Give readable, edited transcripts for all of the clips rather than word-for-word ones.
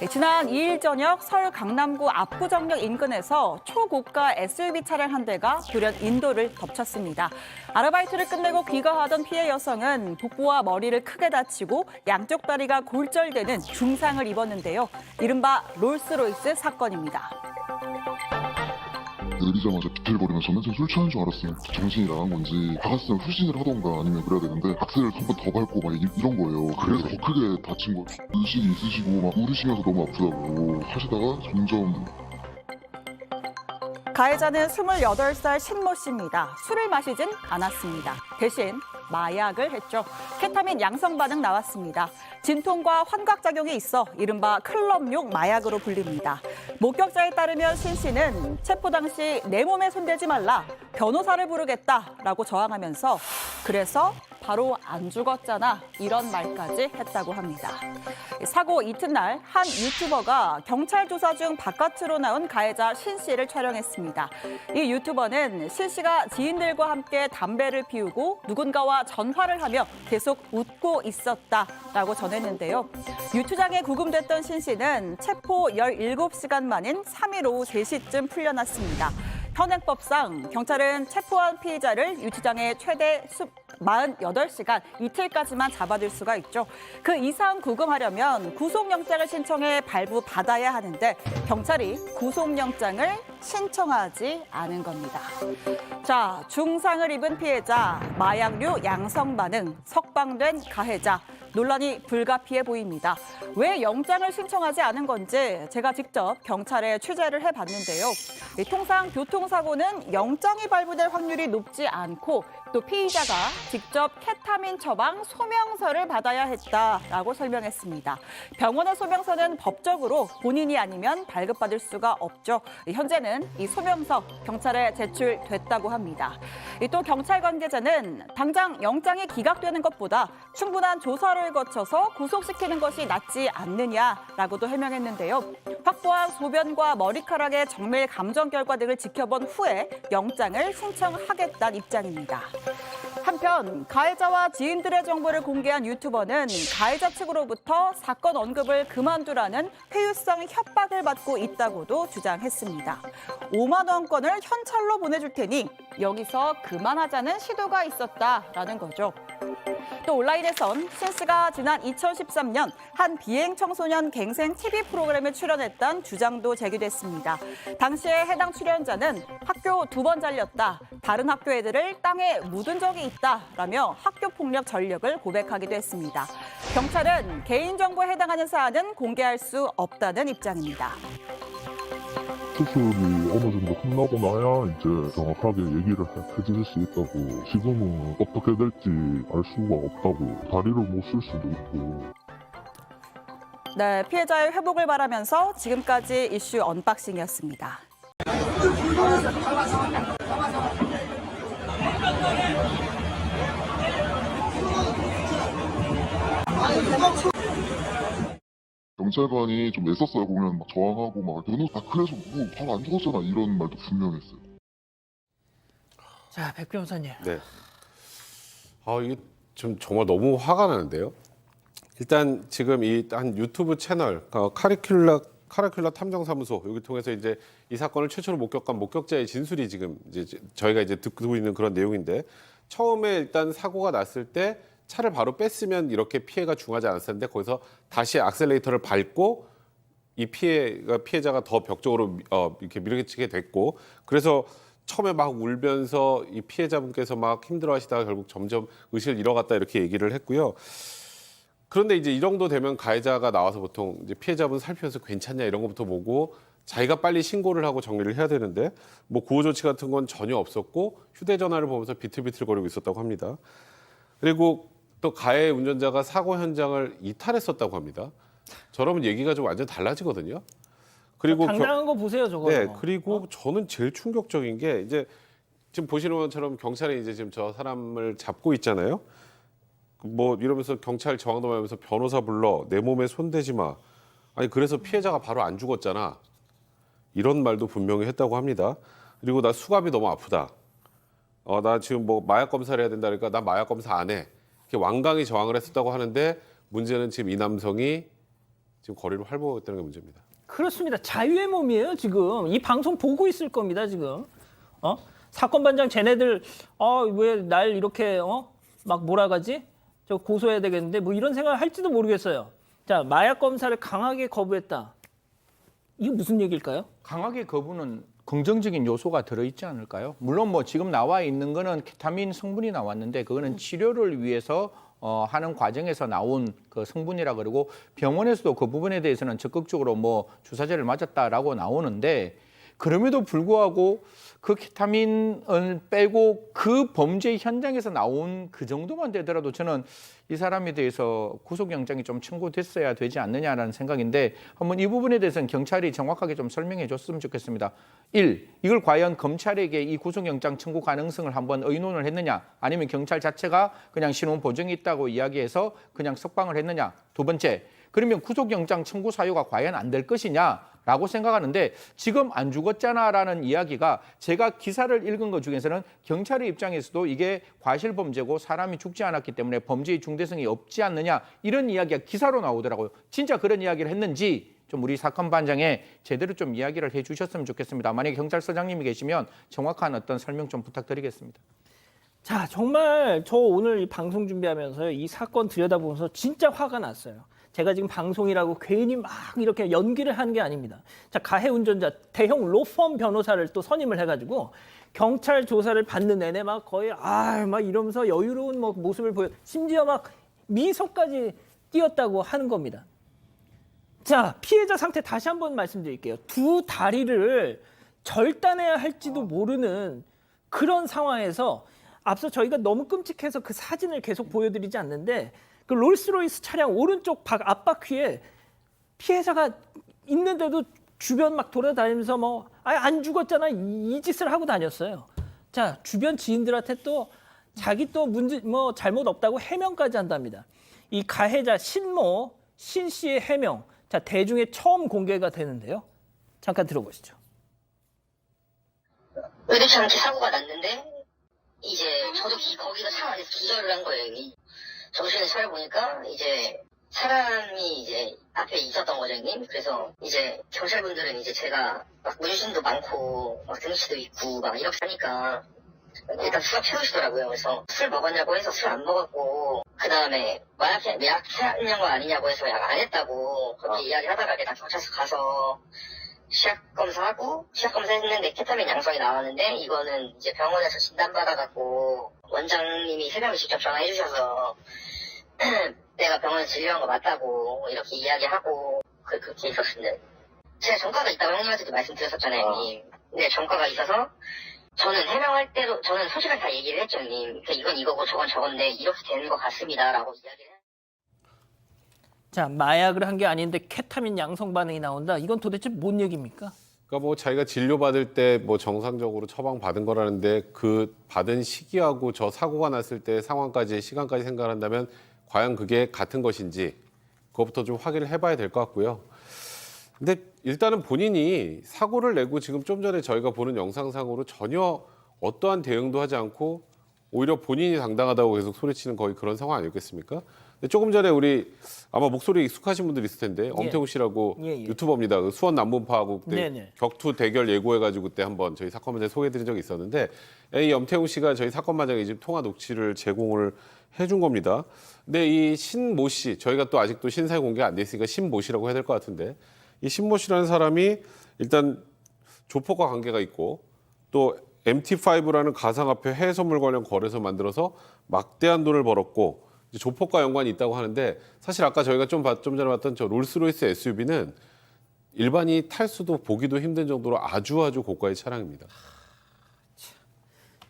지난 2일 저녁 서울 강남구 압구정역 인근에서 초고가 SUV 차량 한 대가 돌연 인도를 덮쳤습니다. 아르바이트를 끝내고 귀가하던 피해 여성은 복부와 머리를 크게 다치고 양쪽 다리가 골절되는 중상을 입었는데요. 이른바 롤스로이스 사건입니다. 내리자마자 비틀거리면서는 제가 술 취한 줄 알았어요. 정신이 나간 건지 박았으면 후진을 하던가 아니면 그래야 되는데 악셀을 한 번 더 밟고 막 이런 거예요. 그래서 더 크게 다친 거예요. 의식이 있으시고 막 울으시면서 너무 아프다고 하시다가 점점 가해자는 28살 신모 씨입니다. 술을 마시진 않았습니다. 대신 마약을 했죠. 케타민 양성 반응 나왔습니다. 진통과 환각작용이 있어 이른바 클럽용 마약으로 불립니다. 목격자에 따르면 신 씨는 체포 당시 내 몸에 손대지 말라, 변호사를 부르겠다라고 저항하면서 그래서 바로 안 죽었잖아 이런 말까지 했다고 합니다. 사고 이튿날 한 유튜버가 경찰 조사 중 바깥으로 나온 가해자 신 씨를 촬영했습니다. 이 유튜버는 신 씨가 지인들과 함께 담배를 피우고 누군가와 전화를 하며 계속 웃고 있었다라고 전했는데요. 유투장에 구금됐던 신 씨는 체포 17시간 만인 3일 오후 3시쯤 풀려났습니다. 현행법상 경찰은 체포한 피의자를 유치장에 최대 48시간 이틀까지만 잡아둘 수가 있죠. 그 이상 구금하려면 구속영장을 신청해 발부받아야 하는데 경찰이 구속영장을 신청하지 않은 겁니다. 자, 중상을 입은 피해자, 마약류 양성 반응, 석방된 가해자. 논란이 불가피해 보입니다. 왜 영장을 신청하지 않은 건지 제가 직접 경찰에 취재를 해봤는데요. 통상 교통사고는 영장이 발부될 확률이 높지 않고 또 피의자가 직접 케타민 처방 소명서를 받아야 했다라고 설명했습니다. 병원의 소명서는 법적으로 본인이 아니면 발급받을 수가 없죠. 현재는 이 소명서 경찰에 제출됐다고 합니다. 또 경찰 관계자는 당장 영장이 기각되는 것보다 충분한 조사를 거쳐서 구속시키는 것이 낫지 않느냐라고도 해명했는데요. 확보한 소변과 머리카락의 정밀 감정 결과 등을 지켜본 후에 영장을 신청하겠다는 입장입니다. 한편 가해자와 지인들의 정보를 공개한 유튜버는 가해자 측으로부터 사건 언급을 그만두라는 회유성 협박을 받고 있다고도 주장했습니다. 5만 원권을 현찰로 보내줄 테니 여기서 그만하자는 시도가 있었다라는 거죠. 또 온라인에선 신 씨가 지난 2013년 한 비행 청소년 갱생 TV 프로그램에 출연했던 주장도 제기됐습니다. 당시에 해당 출연자는 학교 2번 잘렸다, 다른 학교 애들을 땅에 묻은 적이 있다라며 학교 폭력 전력을 고백하기도 했습니다. 경찰은 개인정보에 해당하는 사안은 공개할 수 없다는 입장입니다. 수술이 어느 정도 끝나고 나야 이제 정확하게 얘기를 해주실 수 있다고. 지금은 어떻게 될지 알 수가 없다고. 다리를 못 쓸 수도 있고. 네, 피해자의 회복을 바라면서 지금까지 이슈 언박싱이었습니다. 경찰관이 좀 애썼어요. 보면 막 저항하고 막 그래서 뭐 바로 안 죽었잖아 이런 말도 분명했어요. 자, 백 변호사님. 네. 이게 좀 정말 너무 화가 나는데요. 일단 지금 이 한 유튜브 채널 카리큘러 탐정사무소 여기 통해서 이제 이 사건을 최초로 목격한 목격자의 진술이 지금 이제 저희가 이제 듣고 있는 그런 내용인데, 처음에 일단 사고가 났을 때 차를 바로 뺐으면 이렇게 피해가 중하지 않았을 텐데 거기서 다시 악셀레이터를 밟고 이 피해자가 더 벽 쪽으로 이렇게 밀어치게 됐고, 그래서 처음에 막 울면서 이 피해자분께서 막 힘들어하시다가 결국 점점 의식을 잃어갔다 이렇게 얘기를 했고요. 그런데 이제 이 정도 되면 가해자가 나와서 보통 이제 피해자분 살피면서 괜찮냐 이런 것부터 보고 자기가 빨리 신고를 하고 정리를 해야 되는데 뭐 구호 조치 같은 건 전혀 없었고 휴대전화를 보면서 비틀비틀거리고 있었다고 합니다. 그리고 또 가해 운전자가 사고 현장을 이탈했었다고 합니다. 저러면 얘기가 좀 완전 달라지거든요. 그리고 당당한 거 보세요, 저거. 네, 그리고 저는 제일 충격적인 게 이제 지금 보시는 것처럼 경찰이 이제 지금 저 사람을 잡고 있잖아요. 뭐 이러면서 경찰 저항도 하면서 변호사 불러, 내 몸에 손대지 마. 아니 그래서 피해자가 바로 안 죽었잖아. 이런 말도 분명히 했다고 합니다. 그리고 나 수갑이 너무 아프다. 나 지금 뭐 마약 검사를 해야 된다 그러니까 나 마약 검사 안 해. 이렇게 완강히 저항을 했었다고 하는데 문제는 지금 이 남성이 지금 거리를 활보하고 있다는 게 문제입니다. 그렇습니다. 자유의 몸이에요, 지금. 이 방송 보고 있을 겁니다, 지금. 사건 반장 쟤네들 왜 날 이렇게 막 몰아가지? 저 고소해야 되겠는데 뭐 이런 생각을 할지도 모르겠어요. 자, 마약 검사를 강하게 거부했다. 이게 무슨 얘기일까요? 강하게 거부는 긍정적인 요소가 들어있지 않을까요? 물론 뭐 지금 나와 있는 거는 케타민 성분이 나왔는데 그거는 치료를 위해서 하는 과정에서 나온 그 성분이라 그러고 병원에서도 그 부분에 대해서는 적극적으로 뭐 주사제를 맞았다라고 나오는데 그럼에도 불구하고 그 케타민을 빼고 그 범죄 현장에서 나온 그 정도만 되더라도 저는 이 사람에 대해서 구속영장이 좀 청구됐어야 되지 않느냐라는 생각인데 한번 이 부분에 대해서는 경찰이 정확하게 좀 설명해 줬으면 좋겠습니다. 1. 이걸 과연 검찰에게 이 구속영장 청구 가능성을 한번 의논을 했느냐 아니면 경찰 자체가 그냥 신원 보정이 있다고 이야기해서 그냥 석방을 했느냐. 두 번째, 그러면 구속영장 청구 사유가 과연 안 될 것이냐 라고 생각하는데 지금 안 죽었잖아라는 이야기가 제가 기사를 읽은 것 중에서는 경찰의 입장에서도 이게 과실범죄고 사람이 죽지 않았기 때문에 범죄의 중대성이 없지 않느냐 이런 이야기가 기사로 나오더라고요. 진짜 그런 이야기를 했는지 좀 우리 사건 반장에 제대로 좀 이야기를 해주셨으면 좋겠습니다. 만약에 경찰서장님이 계시면 정확한 어떤 설명 좀 부탁드리겠습니다. 자, 정말 저 오늘 이 방송 준비하면서 이 사건 들여다보면서 진짜 화가 났어요. 제가 지금 방송이라고 괜히 막 이렇게 연기를 하는 게 아닙니다. 자, 가해 운전자 대형 로펌 변호사를 또 선임을 해가지고 경찰 조사를 받는 내내 막 거의 막 이러면서 여유로운 뭐 모습을 보여, 심지어 막 미소까지 띄었다고 하는 겁니다. 자, 피해자 상태 다시 한번 말씀드릴게요. 두 다리를 절단해야 할지도 모르는 그런 상황에서 앞서 저희가 너무 끔찍해서 그 사진을 계속 보여드리지 않는데 그 롤스로이스 차량 오른쪽 앞바퀴에 피해자가 있는데도 주변 막 돌아다니면서 뭐 안 죽었잖아 이 짓을 하고 다녔어요. 자, 주변 지인들한테 또 자기 또 문제 뭐 잘못 없다고 해명까지 한답니다. 이 가해자 신 씨의 해명, 자, 대중에 처음 공개가 되는데요. 잠깐 들어보시죠. 의도치 않게 사고가 났는데 이제 저도 거기서 차 안에서 기절을 한 거예요. 이미. 정신을 차려보니까 이제 사람이 이제 앞에 있었던 거죠, 형님. 그래서 이제 경찰분들은 이제 제가 막 문신도 많고 막 등치도 있고 막 이렇게 하니까 일단 수갑 채우시더라고요. 그래서 술 먹었냐고 해서 술 안 먹었고 그 다음에 마약 했냐고 아니냐고 해서 약 안 했다고 그렇게 이야기하다가 그냥 경찰서 가서 시약 검사하고 시약 검사했는데 케타민 양성이 나왔는데 이거는 이제 병원에서 진단받아갖고 원장님이 새벽에 직접 전화해 주셔서 내가 병원에서 진료한 거 맞다고 이렇게 이야기하고 그렇게 있었습니다. 제가 전과가 있다고 형님한테도 말씀드렸었잖아요, 형님. 근데 전과가 있어서 저는 해명할 때도 저는 솔직하게 다 얘기를 했죠, 형님. 그러니까 이건 이거고 저건 저건데 이렇게 되는 것 같습니다라고 이야기를 했어요. 자, 마약을 한 게 아닌데 케타민 양성 반응이 나온다. 이건 도대체 뭔 얘기입니까? 그러니까 뭐 자기가 진료받을 때 뭐 정상적으로 처방받은 거라는데 그 받은 시기하고 저 사고가 났을 때 상황까지 시간까지 생각을 한다면 과연 그게 같은 것인지 그것부터 좀 확인을 해봐야 될 것 같고요. 근데 일단은 본인이 사고를 내고 지금 좀 전에 저희가 보는 영상상으로 전혀 어떠한 대응도 하지 않고 오히려 본인이 당당하다고 계속 소리치는 거의 그런 상황 아니었겠습니까? 근데 조금 전에 우리 아마 목소리 익숙하신 분들 있을 텐데 엄태웅 씨라고 유튜버입니다. 그 수원 남문파하고 그때 격투 대결 예고해가지고 그때 한번 저희 사건 반장에 소개해드린 적이 있었는데 이 엄태웅 씨가 저희 사건 반장에 지금 통화 녹취를 제공을 해준 겁니다. 근데 이 신모 씨, 저희가 또 아직도 신상 공개가 안 돼 있으니까 신모 씨라고 해야 될 것 같은데 이 신모 씨라는 사람이 일단 조폭과 관계가 있고 또 MT5라는 가상화폐 해외 선물 관련 거래소 만들어서 막대한 돈을 벌었고 조폭과 연관이 있다고 하는데 사실 아까 저희가 좀 전에 봤던 저 롤스로이스 SUV는 일반이 탈 수도 보기도 힘든 정도로 아주 고가의 차량입니다.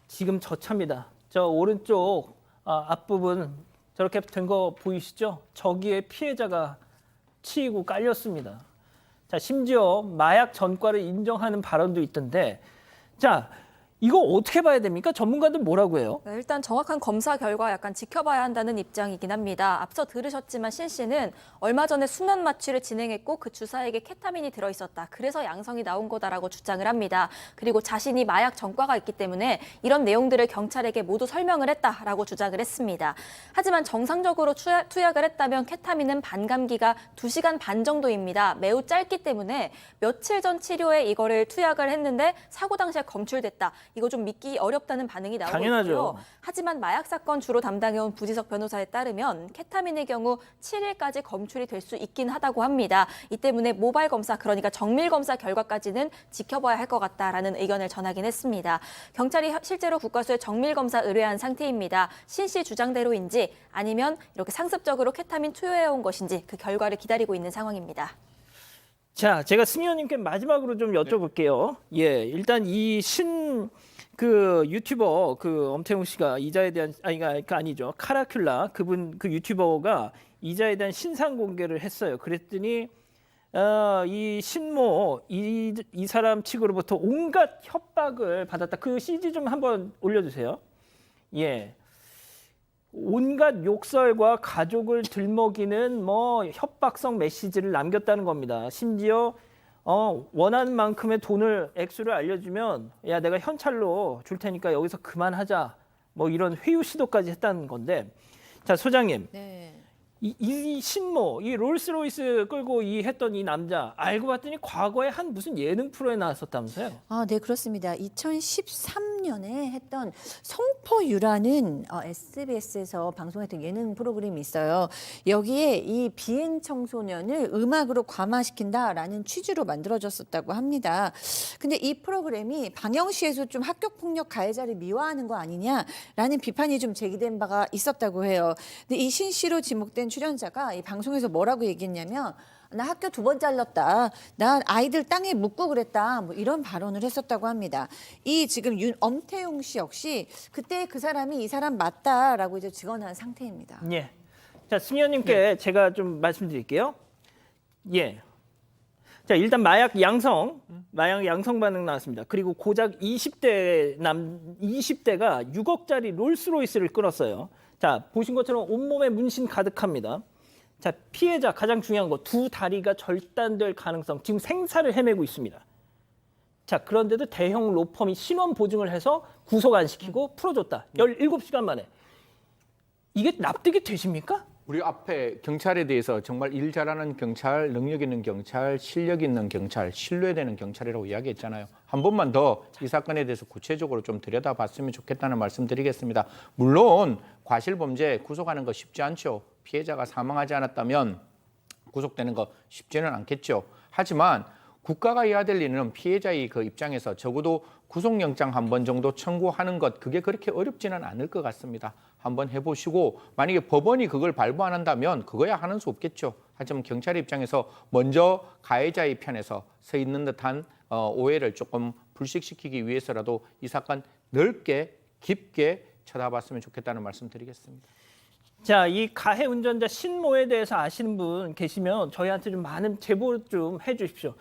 지금 저 차입니다. 저 오른쪽 앞부분 저렇게 된 거 보이시죠? 저기에 피해자가 치이고 깔렸습니다. 자, 심지어 마약 전과를 인정하는 발언도 있던데, 자, 이거 어떻게 봐야 됩니까? 전문가들 뭐라고 해요? 네, 일단 정확한 검사 결과 약간 지켜봐야 한다는 입장이긴 합니다. 앞서 들으셨지만 신 씨는 얼마 전에 수면 마취를 진행했고 그 주사액에 케타민이 들어있었다. 그래서 양성이 나온 거다라고 주장을 합니다. 그리고 자신이 마약 전과가 있기 때문에 이런 내용들을 경찰에게 모두 설명을 했다라고 주장을 했습니다. 하지만 정상적으로 투약을 했다면 케타민은 반감기가 2시간 반 정도입니다. 매우 짧기 때문에 며칠 전 치료에 이거를 투약을 했는데 사고 당시에 검출됐다. 이거 좀 믿기 어렵다는 반응이 나오고 당연하죠. 있고요. 하지만 마약 사건 주로 담당해온 부지석 변호사에 따르면 케타민의 경우 7일까지 검출이 될 수 있긴 하다고 합니다. 이 때문에 모발 검사, 그러니까 정밀 검사 결과까지는 지켜봐야 할 것 같다라는 의견을 전하긴 했습니다. 경찰이 실제로 국과수에 정밀 검사 의뢰한 상태입니다. 신 씨 주장대로인지 아니면 이렇게 상습적으로 케타민 투여해온 것인지 그 결과를 기다리고 있는 상황입니다. 자, 제가 승 의원님께 마지막으로 좀 여쭤볼게요. 예, 일단 이 그 유튜버 그 엄태웅 씨가 이자에 대한 아니죠. 카라큘라 그분 그 유튜버가 이자에 대한 신상 공개를 했어요. 그랬더니 이 신모 이 사람 측으로부터 온갖 협박을 받았다. 그 CG 좀 한번 올려주세요. 예. 온갖 욕설과 가족을 들먹이는 뭐 협박성 메시지를 남겼다는 겁니다. 심지어 원하는 만큼의 돈을 액수를 알려주면 야 내가 현찰로 줄 테니까 여기서 그만하자 뭐 이런 회유 시도까지 했다는 건데 자 소장님 네. 이 신모 이 롤스로이스 끌고 했던 이 남자 알고 봤더니 과거에 한 무슨 예능 프로에 나왔었다면서요? 아, 네, 그렇습니다. 2013년에 했던 성포유라는 SBS에서 방송했던 예능 프로그램이 있어요. 여기에 이 비행 청소년을 음악으로 감화시킨다라는 취지로 만들어졌었다고 합니다. 근데 이 프로그램이 방영시에서 좀 학교폭력 가해자를 미화하는 거 아니냐라는 비판이 좀 제기된 바가 있었다고 해요. 근데 이 신 씨로 지목된 출연자가 이 방송에서 뭐라고 얘기했냐면 나 학교 2번 잘렸다. 나 아이들 땅에 묻고 그랬다. 뭐 이런 발언을 했었다고 합니다. 이 지금 엄태웅 씨 역시 그때 그 사람이 이 사람 맞다라고 이제 증언한 상태입니다. 예. 자, 승 의원님께 제가 좀 말씀드릴게요. 예. 자, 일단 마약 양성 반응 나왔습니다. 그리고 고작 20대가 6억짜리 롤스로이스를 끌었어요. 자, 보신 것처럼 온몸에 문신 가득합니다. 자, 피해자 가장 중요한 거 2 다리가 절단될 가능성 지금 생사를 헤매고 있습니다. 자, 그런데도 대형 로펌이 신원 보증을 해서 구속 안 시키고 풀어줬다. 17시간 만에. 이게 납득이 되십니까? 우리 앞에 경찰에 대해서 정말 일 잘하는 경찰, 능력 있는 경찰, 실력 있는 경찰, 신뢰되는 경찰이라고 이야기했잖아요. 한 번만 더 이 사건에 대해서 구체적으로 좀 들여다봤으면 좋겠다는 말씀드리겠습니다. 물론 과실범죄 구속하는 거 쉽지 않죠. 피해자가 사망하지 않았다면 구속되는 거 쉽지는 않겠죠. 하지만 국가가 해야 될 일은 피해자의 그 입장에서 적어도 구속영장 한 번 정도 청구하는 것, 그게 그렇게 어렵지는 않을 것 같습니다. 한번 해보시고 만약에 법원이 그걸 발부 안 한다면 그거야 하는 수 없겠죠. 하지만 경찰의 입장에서 먼저 가해자의 편에서 서 있는 듯한 오해를 조금 불식시키기 위해서라도 이 사건 넓게 깊게 쳐다봤으면 좋겠다는 말씀 드리겠습니다. 자, 이 가해 운전자 신모에 대해서 아시는 분 계시면 저희한테 좀 많은 제보 좀 해주십시오.